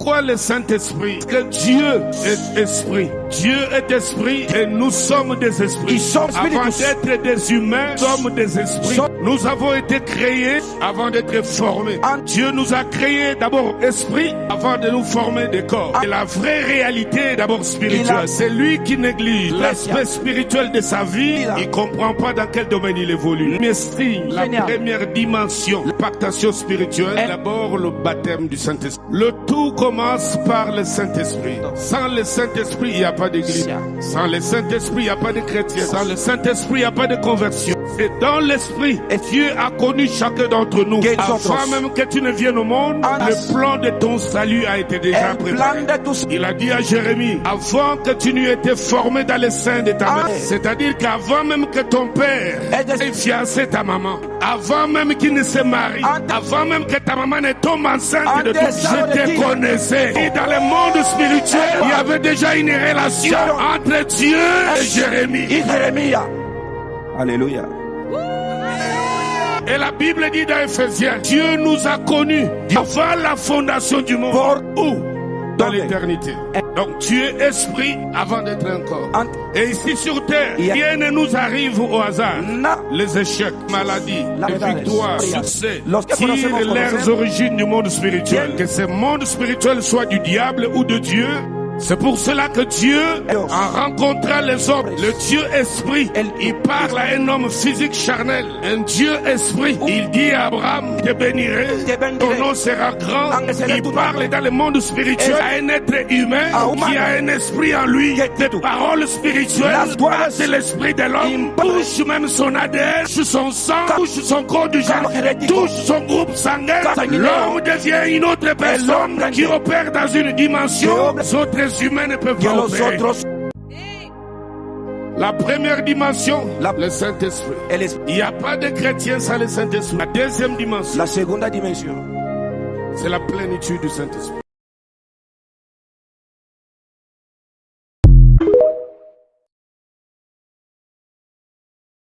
Pourquoi le Saint-Esprit? Parce que Dieu est esprit. Dieu est esprit et nous sommes des esprits. Avant d'être des humains, nous sommes des esprits. Nous avons été créés avant d'être formés. Dieu nous a créés d'abord esprit avant de nous former des corps. Et la vraie réalité est d'abord spirituelle. C'est lui qui néglige l'aspect spirituel de sa vie. Il ne comprend pas dans quel domaine il évolue. Mais si la première dimension, l'impactation spirituelle, d'abord le baptême du Saint-Esprit. Le tout commence par le Saint-Esprit. Sans le Saint-Esprit, il n'y a pas d'église. Sans le Saint-Esprit, il n'y a pas de chrétien. Sans le Saint-Esprit, il n'y a pas de conversion. C'est dans l'Esprit. Et Dieu a connu chacun d'entre nous. Avant même que tu ne viennes au monde, le plan de ton salut a été déjà préparé. Il a dit à Jérémie, avant que tu n'aies été formé dans le sein de ta mère, c'est-à-dire qu'avant même que ton père ait fiancé ta maman, avant même qu'il ne se marie, avant même que ta maman ne tombe enceinte de toi, je te connaissais. Et dans le monde spirituel, il y avait déjà une relation entre Dieu et Jérémie. Alléluia. Et la Bible dit dans Ephésiens, Dieu nous a connus avant la fondation du monde. Où? Dans l'éternité. Donc Dieu est esprit avant d'être un corps. Et ici sur terre, rien ne nous arrive au hasard. Les échecs, maladies, les victoires, succès tirent leurs origines du monde spirituel. Que ce monde spirituel soit du diable ou de Dieu. C'est pour cela que Dieu, en rencontrant les hommes, le Dieu esprit, il parle à un homme physique charnel, un Dieu esprit. Il dit à Abraham, te bénirai, ton nom sera grand. Il parle dans le monde spirituel à un être humain qui a un esprit en lui. Des paroles spirituelles, c'est l'esprit de l'homme, touche même son ADN, touche son sang, touche son corps du genre, touche son groupe sanguin. L'homme devient une autre personne qui opère dans une dimension. Les autres humains ne peuvent pas opérer. La première dimension, le Saint-Esprit. Il n'y a pas de chrétien sans le Saint-Esprit. La deuxième dimension, la seconda dimension, c'est la plénitude du Saint-Esprit.